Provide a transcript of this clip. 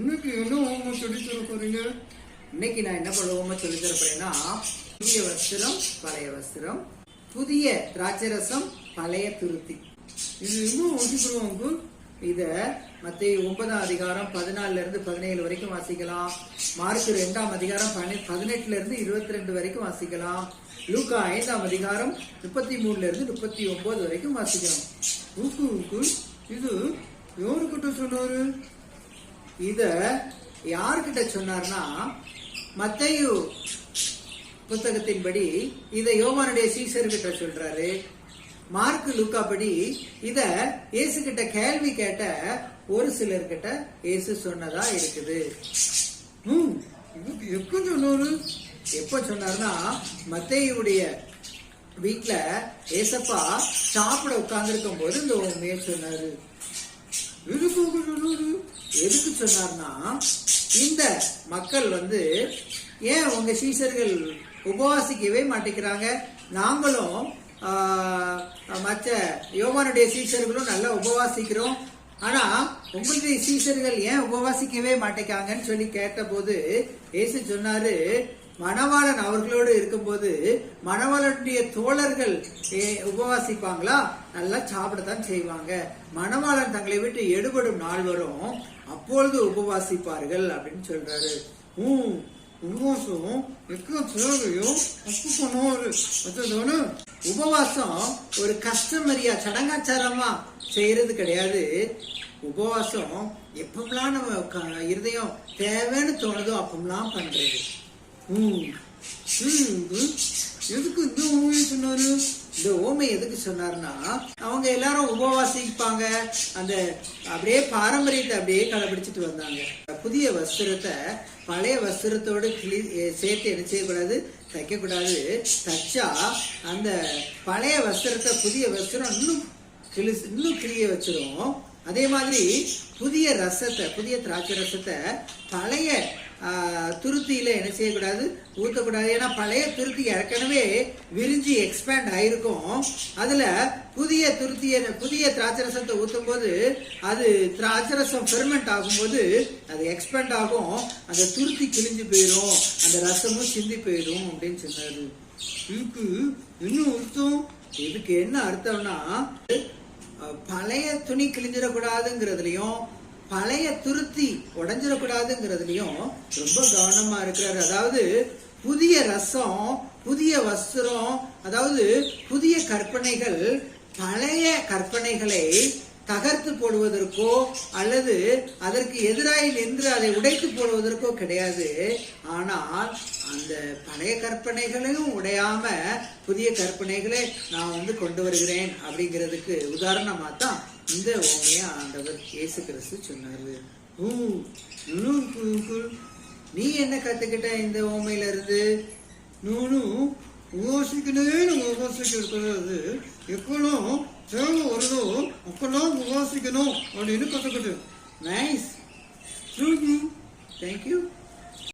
இன்னைக்கு என்ன ஓமம் சொல்லி தர போறீங்க? இன்னைக்கு நான் என்ன பண்ணுவோமோ சொல்லி தர போறேன்னா, புதிய வஸ்திரம் பழைய வஸ்திரம், புதிய திராட்சரசம் பழைய துருத்தி. இது இன்னும் வாசிக்கிறோம். இத மத்தேயு 9ஆம் அதிகாரம் 14 இருந்து 17 வரைக்கும் வாசிக்கலாம். மார்க் 2ஆம் அதிகாரம் 18 இருந்து 22 வரைக்கும் வாசிக்கலாம். லூக்கா 5ஆம் அதிகாரம் 33 இருந்து 39 வரைக்கும் வாசிக்கலாம். இது யாருக்கிட்ட சொன்னாரு? இத யாருக்கிட்ட சொன்னார்னா, மத்தேயு புத்தகத்தின்படி இத யோவானுடைய சீஷர்கிட்ட சொல்றாரு. மார்க் லூக்கா படி இத இயேசு கிட்ட கேள்வி கேட்ட ஒரு சிலர்கிட்ட இயேசு சொன்னதா இருக்குது. எப்ப சொன்னாரு? எப்ப சொன்னார்னா, மத்தேயுடைய வீட்டுல ஏசப்பா சாப்பிட உட்கார்ந்து இருக்கும் போது இந்த உண்மையை சொன்னாரு. எதுக்கு சொன்னார்னா, இந்த மக்கள் ஏன் உங்க சீஷர்கள் உபவாசிக்கவே மாட்டேங்கிறாங்க, நாங்களும் மற்ற யோவானுடைய சீஷர்களும் நல்லா உபவாசிக்கிறோம், ஆனா உங்களுடைய சீஷர்கள் ஏன் உபவாசிக்கவே மாட்டேங்காங்கன்னு சொல்லி கேட்ட போது ஏசு சொன்னாரு, மணவாளன் அவர்களோடு இருக்கும்போது மணவாளனுடைய தோழர்கள் உபவாசிப்பாங்களா? நல்லா சாப்பிடத்தான் செய்வாங்க. மணவாளன் தங்களை விட்டு எடுபடும் நாள் வரும், அப்பொழுது உபவாசிப்பார்கள் அப்படின்னு சொல்றாரு. உபவாசம் எக்க தேவையோ தப்பு பண்ணுவாரு. அதுதானே உபவாசம் ஒரு கஸ்டமரியா சடங்காச்சாரமா செய்யறது கிடையாது. உபவாசம் எப்பமெல்லாம் நம்ம இருதயம் தேவைன்னு தோணுதோ அப்பமெல்லாம் பண்றது. எதுக்கு இந்த ஊழிய சொன்னாரு? இந்த ஓமை எதுக்கு சொன்னார்னா, அவங்க எல்லாரும் உபவாசிப்பாங்க, அந்த அப்படியே பாரம்பரியத்தை அப்படியே கடைபிடிச்சிட்டு வந்தாங்க. புதிய வஸ்திரத்தை பழைய வஸ்திரத்தோடு சேர்த்து என்ன செய்யக்கூடாது, தைக்க கூடாது. தைச்சா அந்த பழைய வஸ்திரத்தை புதிய வஸ்திரம் இன்னும் கிளிய வச்சிரும். அதே மாதிரி புதிய ரசத்தை, புதிய திராட்சை ரசத்தை பழைய துருத்தியில என்ன செய்யக்கூடாது, ஊத்தக்கூடாது. ஏன்னா பழைய துருத்தி ஏற்கனவே விரிஞ்சி எக்ஸ்பேண்ட் ஆயிருக்கும். அதுல புதிய திராட்சை ரசத்தை ஊத்தும் போது அது திராட்சை ரசம் ஃபெர்மெண்ட் ஆகும்போது அது எக்ஸ்பேண்ட் ஆகும், அந்த துருத்தி கிழிஞ்சு போயிடும், அந்த ரசமும் சிந்தி போயிடும் அப்படின்னு சொன்னாரு. இதுக்கு என்ன அர்த்தம்? இதுக்கு என்ன அர்த்தம்னா, பழைய துணி கிழிஞ்சிடக்கூடாதுங்கிறதுலயும் பழைய துருத்தி உடைஞ்சிடக்கூடாதுங்கிறதுலயும் ரொம்ப கவனமா இருக்கிறாரு. அதாவது புதிய ரசம், புதிய வஸ்திரம், அதாவது புதிய கற்பனைகள் பழைய கற்பனைகளை தகர்த்து போடுவதற்கோ அல்லது அதற்கு எதிராக நின்று அதை உடைத்து போடுவதற்கோ கிடையாது. ஆனால் அந்த பழைய கற்பனைகளையும் உடையாம புதிய கற்பனைகளை நான் கொண்டு வருகிறேன் அப்படிங்கிறதுக்கு உதாரணமா தான் இந்த ஓமையை ஆண்டவர் இயேசு கிறிஸ்து சொன்னாரு. நீ என்ன கத்துக்கிட்ட இந்த ஓமையில இருந்து? நானும் உபவாசிக்க இருக்கிறது எப்பெல்லாம் தேவை வருதோ அப்பெல்லாம் உபவாசிக்கணும் அப்படின்னு கத்துக்கிட்டேன். Nice, thank you.